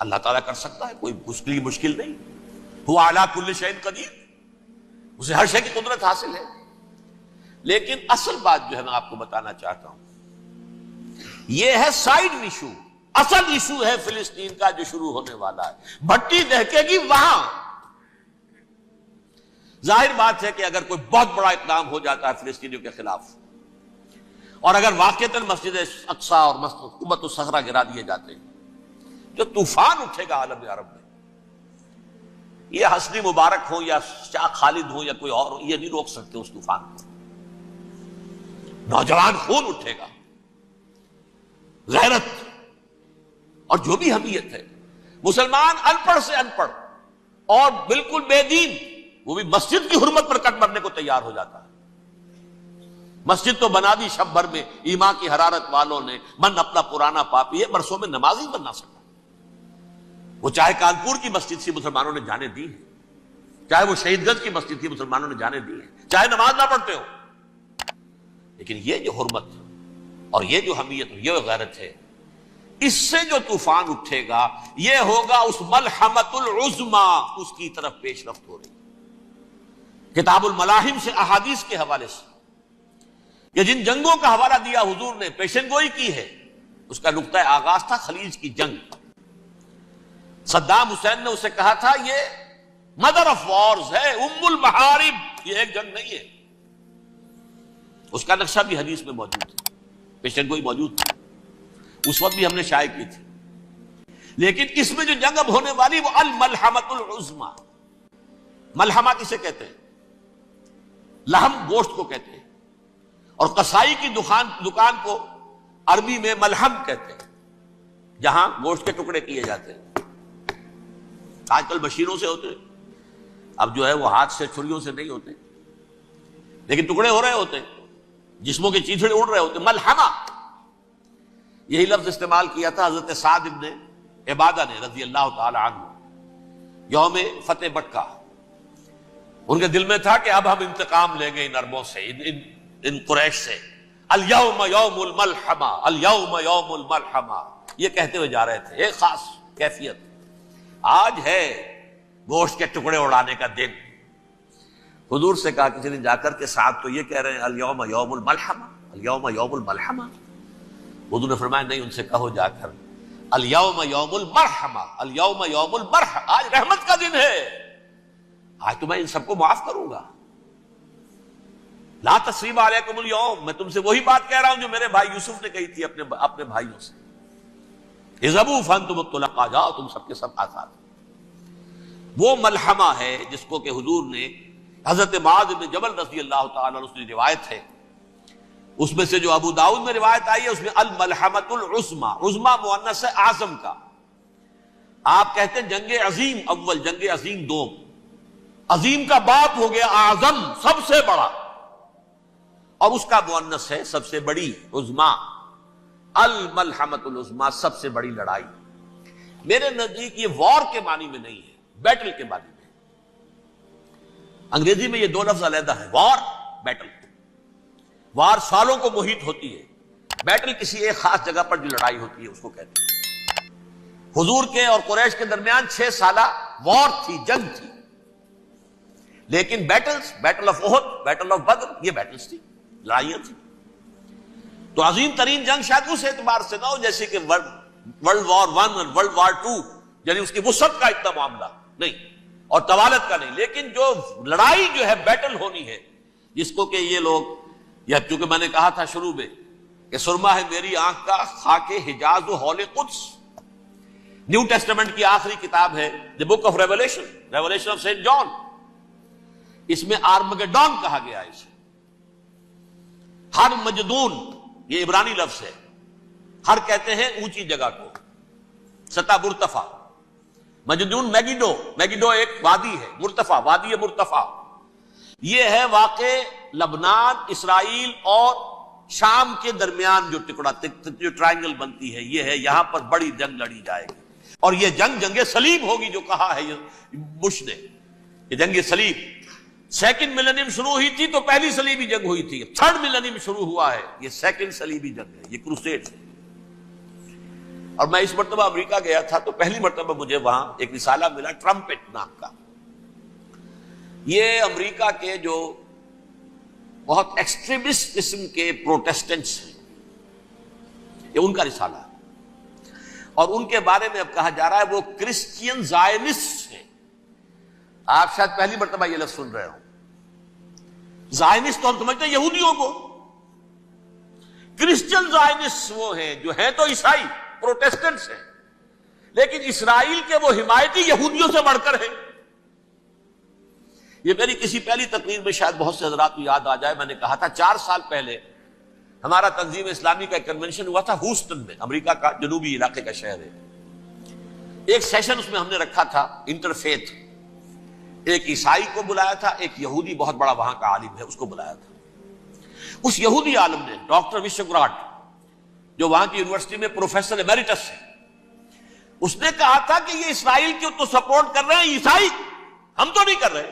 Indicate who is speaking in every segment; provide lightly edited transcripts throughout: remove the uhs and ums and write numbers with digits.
Speaker 1: اللہ تعالیٰ کر سکتا ہے، کوئی مشکل نہیں. ہوا علی کل شیء قدیر، اسے ہر شے کی قدرت حاصل ہے. لیکن اصل بات جو ہے میں آپ کو بتانا چاہتا ہوں، یہ ہے سائیڈ ایشو. اصل ایشو ہے فلسطین کا جو شروع ہونے والا ہے. بھٹی دہکے گی وہاں. ظاہر بات ہے کہ اگر کوئی بہت بڑا اقدام ہو جاتا ہے فلسطینیوں کے خلاف، اور اگر واقعتاً مسجد اقصی اور قبۃ الصخرہ گرا دیے جاتے ہیں، جو طوفان اٹھے گا عالم عرب میں، یہ حسنی مبارک ہو یا شاہ خالد ہو یا کوئی اور ہو، یہ نہیں روک سکتے اس طوفان کو. نوجوان خون اٹھے گا، غیرت اور جو بھی حمیت ہے. مسلمان ان پڑھ سے ان پڑھ اور بالکل بے دین، وہ بھی مسجد کی حرمت پر کٹ مرنے کو تیار ہو جاتا ہے. مسجد تو بنا دی شب بھر میں ایمان کی حرارت والوں نے، من اپنا پرانا پاپی ہے، برسوں میں نماز ہی بن نہ سکتا. وہ چاہے کانپور کی مسجد سے مسلمانوں نے جانے دی ہیں، چاہے وہ شہید گنج کی مسجد تھی مسلمانوں نے جانے دی ہیں، چاہے نماز نہ پڑھتے ہو. لیکن یہ جو حرمت اور یہ جو حمیت اور یہ غیرت ہے، اس سے جو طوفان اٹھے گا یہ ہوگا اس ملحمۃ العظما، اس کی طرف پیش رفت ہو رہی. کتاب الملاحم سے احادیث کے حوالے سے یہ جن جنگوں کا حوالہ دیا حضور نے، پیشن گوئی کی ہے، اس کا نقطہ آغاز تھا خلیج کی جنگ. صدام حسین نے اسے کہا تھا یہ مدر آف وارز ہے، ام المحارب، یہ ایک جنگ نہیں ہے. اس کا نقشہ بھی حدیث میں موجود ہے، پیشن گوئی موجود تھی، اس وقت بھی ہم نے شائع کی تھی. لیکن اس میں جو جنگ اب ہونے والی وہ الملحمۃ العظما. ملحمہ کسے کہتے ہیں؟ لحم گوشت کو کہتے ہیں، اور قصائی کی دکان کو عربی میں ملحم کہتے ہیں، جہاں گوشت کے ٹکڑے کیے جاتے ہیں. آج کل مشینوں سے ہوتے ہیں، اب جو ہے وہ ہاتھ سے چھریوں سے نہیں ہوتے، لیکن ٹکڑے ہو رہے ہوتے ہیں، جسموں کے چیتھڑے اڑ رہے ہوتے ہیں. ملحمہ، یہی لفظ استعمال کیا تھا حضرت سعد ابن عبادہ نے رضی اللہ تعالی عنہ یوم فتح مکہ. ان کے دل میں تھا کہ اب ہم انتقام لیں گے ان عربوں سے، ان قریش سے. الیوم یوم الملحمہ، الیوم یوم الملحمہ، یہ کہتے ہوئے جا رہے تھے. ایک خاص کیفیت، آج ہے گوشت کے ٹکڑے اڑانے کا دن. حضور سے کہا کسی دن جا کر کے ساتھ تو یہ کہہ رہے ہیں الیوم یوم الملحمہ، الیوم یوم الملحمہ. حضور نے فرمایا نہیں، ان سے کہو جا کر الیوم یوم المرحمہ، الیوم یوم المرحمہ، آج رحمت کا دن ہے، آج تو میں ان سب کو معاف کروں گا. لا تثریب علیکم اليوم، میں تم سے وہی بات کہہ رہا ہوں جو میرے بھائی یوسف نے کہی تھی اپنے بھائیوں سے. اذهبوا فانتم الطلقاء، جاؤ تم سب کے سب آزاد. وہ ملحمہ ہے جس کو کہ حضور نے حضرت معاذ بن جبل رضی اللہ تعالیٰ عنہ کی روایت ہے، اس میں سے جو ابو داؤد میں روایت آئی ہے اس میں الملحمۃ العظما، عظما مؤنث ہے اعظم کا. آپ کہتے ہیں جنگ عظیم اول، جنگ عظیم دوم. عظیم کا باپ ہو گیا اعظم، سب سے بڑا، اور اس کا مؤنث ہے سب سے بڑی، عظما. الملحمۃ العظما، سب سے بڑی لڑائی. میرے نزدیک یہ وار کے معنی میں نہیں ہے، بیٹل کے معنی میں. انگریزی میں یہ دو لفظ علیحدہ ہیں، وار، بیٹل. وار سالوں کو محیط ہوتی ہے، بیٹل کسی ایک خاص جگہ پر جو لڑائی ہوتی ہے اس کو کہتے ہیں. حضور کے اور قریش کے درمیان 6 سالہ وار تھی، جنگ تھی. لیکن battles, battle of Uhud, battle of Badr, یہ بیٹلز تھی، لڑائیاں تھی. تو عظیم ترین جنگ شاید اس اعتبار سے نہ ہو جیسے کہ ورلڈ وار 1 اور ورلڈ وار 2، یعنی اس کی وسعت کا اتنا معاملہ نہیں اور طوالت کا نہیں. لیکن جو لڑائی جو ہے بیٹل ہونی ہے، جس کو کہ یہ لوگ، یا چونکہ میں نے کہا تھا شروع میں کہ سرما ہے میری آنکھ کا خاک حجاز و حول قدس. نیو ٹیسٹمنٹ کی آخری کتاب ہے the book of revelation, revelation of saint John. اس میں آرمگڈون کہا گیا ہے اسے. ہر مجدون، یہ عبرانی لفظ ہے. ہر کہتے ہیں اونچی جگہ کو، سطح مرتفع. مجدون میگیڈو، میگیڈو ایک وادی ہے، مرتفع، وادی مرتفع. یہ ہے واقع لبنان، اسرائیل اور شام کے درمیان جو ٹکڑا، جو ٹرائنگل بنتی ہے، یہ ہے. یہاں پر بڑی جنگ لڑی جائے گی، اور یہ جنگ صلیب ہوگی جو کہا ہے بش نے. یہ جنگ صلیب 2nd ملینیم شروع ہوئی تھی تو پہلی صلیبی جنگ ہوئی تھی. 3rd ملینیم شروع ہوا ہے، یہ 2nd صلیبی جنگ ہے، یہ کروسیڈ ہے. اور میں اس مرتبہ امریکہ گیا تھا تو پہلی مرتبہ مجھے وہاں ایک رسالہ ملا ٹرمپٹ نام کا. یہ امریکہ کے جو بہت ایکسٹریمسٹ قسم کے پروٹیسٹنٹس ہیں، یہ ان کا رسالہ ہے، اور ان کے بارے میں اب کہا جا رہا ہے وہ کرسچین زائنسٹ ہیں. آپ شاید پہلی مرتبہ یہ لفظ سن رہے ہو. زائنسٹ تو ہم سمجھتے ہیں یہودیوں کو، کرسچین زائنسٹ وہ ہیں جو ہیں تو عیسائی پروٹیسٹنٹس ہیں، لیکن اسرائیل کے وہ حمایتی یہودیوں سے بڑھ کر ہیں. یہ میری کسی پہلی تقریر میں شاید بہت سے حضرات کو یاد آ جائے، میں نے کہا تھا 4 سال پہلے ہمارا تنظیم اسلامی کا ایک کنونشن ہوا تھا ہوسٹن میں، امریکہ کا جنوبی علاقے کا شہر ہے. ایک سیشن اس میں ہم نے رکھا تھا انٹرفیتھ، ایک عیسائی کو بلایا تھا، ایک یہودی بہت بڑا وہاں کا عالم ہے اس کو بلایا تھا. اس یہودی عالم نے ڈاکٹر وشوگراٹ، جو وہاں کی یونیورسٹی میں پروفیسر ایمیریٹس ہے، اس نے کہا تھا کہ یہ اسرائیل کو تو سپورٹ کر رہے ہیں عیسائی، ہم تو نہیں کر رہے.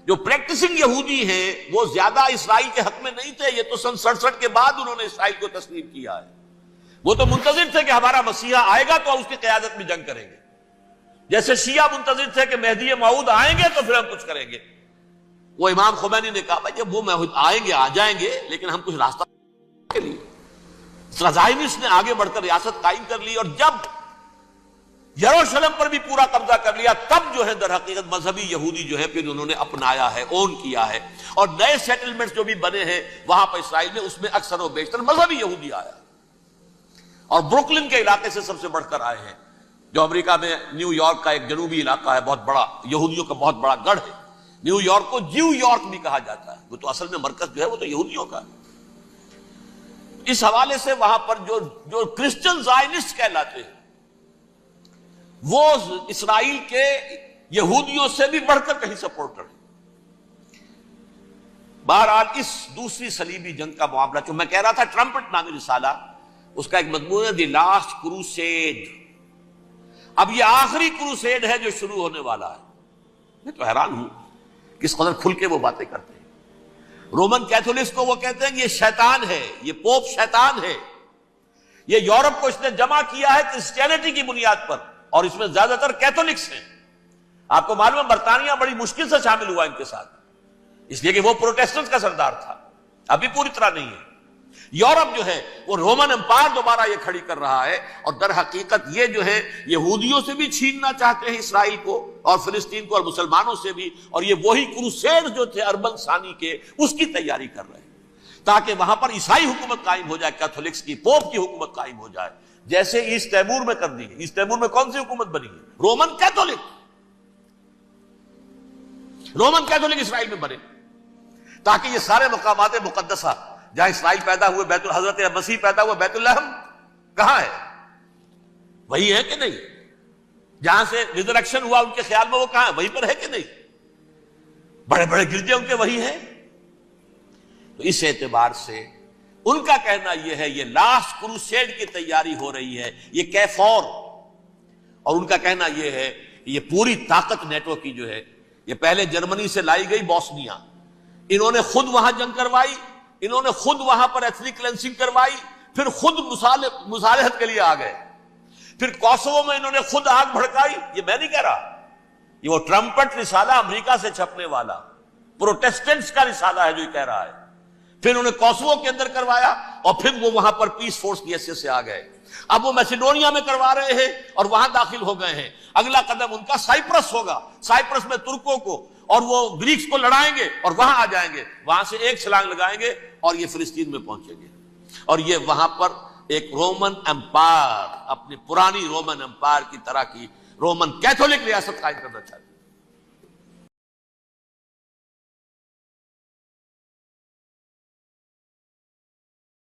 Speaker 1: جو پریکٹسنگ یہودی ہیں وہ زیادہ اسرائیل کے حق میں نہیں تھے، یہ تو سن 67 کے بعد انہوں نے اسرائیل کو تسلیم کیا ہے. وہ تو منتظر تھے کہ ہمارا مسیحا آئے گا تو اس کی قیادت میں جنگ کریں گے، جیسے شیعہ منتظر تھے کہ مہدی موعود آئیں گے تو پھر ہم کچھ کریں گے. وہ امام خمینی نے کہا بھائی جب وہ آئیں گے آ جائیں گے، لیکن ہم کچھ راستہ کے لیے. زائنسٹ نے آگے بڑھ کر ریاست قائم کر لی، اور جب یروشلم پر بھی پورا قبضہ کر لیا تب جو ہے در حقیقت مذہبی یہودی جو ہے پھر انہوں نے اپنایا ہے، اون کیا ہے، اور نئے سیٹلمنٹس جو بھی بنے ہیں وہاں پر اسرائیل میں، اس میں اکثر و بیشتر مذہبی یہودی آیا، اور بروکلن کے علاقے سے سب سے بڑھ کر آئے ہیں، جو امریکہ میں نیو یارک کا ایک جنوبی علاقہ ہے، بہت بڑا یہودیوں کا بہت بڑا گڑھ ہے. نیو یارک کو جیو یارک بھی کہا جاتا ہے، وہ تو اصل میں مرکز جو ہے وہ تو یہودیوں کا ہے. اس حوالے سے وہاں پر جو کرسچن زائنسٹ کہلاتے ہیں وہ اسرائیل کے یہودیوں سے بھی بڑھ کر کہیں سپورٹر ہیں. بہرحال اس دوسری صلیبی جنگ کا معاملہ جو میں کہہ رہا تھا، ٹرمپٹ نامی رسالہ، اس کا ایک مضمون ہے دی لاسٹ کروسیڈ. اب یہ آخری کروسیڈ ہے جو شروع ہونے والا ہے. میں تو حیران ہوں کس قدر کھل کے وہ باتیں کرتے ہیں. رومن کیتھولکس کو وہ کہتے ہیں یہ شیطان ہے، یہ پوپ شیطان ہے، یہ یورپ کو اس نے جمع کیا ہے کرسچینٹی کی بنیاد پر، اور اس میں زیادہ تر کیتھولکس ہیں. آپ کو معلوم ہے برطانیہ بڑی مشکل سے شامل ہوا ان کے ساتھ، اس لیے کہ وہ پروٹیسٹنٹ کا سردار تھا، ابھی پوری طرح نہیں ہے. یورپ جو ہے وہ رومن امپائر دوبارہ یہ کھڑی کر رہا ہے، اور در حقیقت یہ جو ہے یہودیوں سے بھی چھیننا چاہتے ہیں اسرائیل کو اور فلسطین کو، اور مسلمانوں سے بھی، اور یہ وہی کروسیڈ جو تھے اربن ثانی کے اس کی تیاری کر رہے ہیں تاکہ وہاں پر عیسائی حکومت قائم ہو جائے، کیتھولکس کی، پوپ کی حکومت قائم ہو جائے، جیسے ایسٹ تیمور میں کر دی ہے. ایسٹ تیمور میں کون سی حکومت بنی ہے؟ Roman Catholic. رومن کیتھولک اسرائیل میں بنے تاکہ یہ سارے مقامات مقدسہ جہاں اسرائیل پیدا ہوئے، بیت حضرت مسیح پیدا ہوئے، بیت لحم کہاں ہے؟ وہی ہے کہ نہیں؟ جہاں سے ریزریکشن ہوا ان کے خیال میں وہ کہاں ہے؟ وہیں پر ہے کہ نہیں؟ بڑے بڑے گرجے ان کے وہی ہیں. تو اس اعتبار سے ان کا کہنا یہ ہے یہ لاسٹ کروسیڈ کی تیاری ہو رہی ہے، یہ کیفور. اور ان کا کہنا یہ ہے کہ یہ پوری طاقت نیٹو کی جو ہے، یہ پہلے جرمنی سے لائی گئی بوسنیا، انہوں نے خود وہاں جنگ کروائی، انہوں نے خود وہاں پر ایتھنک کلینسنگ کروائی، پھر خود مصالحت کے لیے آ گئے، پھر کوسوو میں انہوں نے خود آگ بھڑکائی. یہ میں نہیں کہہ رہا، یہ وہ ٹرمپٹ رسالہ امریکہ سے چھپنے والا پروٹیسٹنٹس کا رسالہ ہے جو یہ کہہ رہا ہے. پھر انہوں نے کوسوو کے اندر کروایا، اور پھر وہ وہاں پر پیس فورس کی حیثیت سے آ گئے. اب وہ میسیڈونیا میں کروا رہے ہیں اور وہاں داخل ہو گئے ہیں. اگلا قدم ان کا سائپرس ہوگا، سائپرس میں ترکوں کو اور وہ گریکس کو لڑائیں گے اور وہاں آ جائیں گے، وہاں سے ایک چھلانگ لگائیں گے اور یہ فلسطین میں پہنچیں گے، اور یہ وہاں پر ایک رومن امپائر، اپنی پرانی رومن امپائر کی طرح کی رومن کیتھولک ریاست قائم کرنا چاہتے ہیں.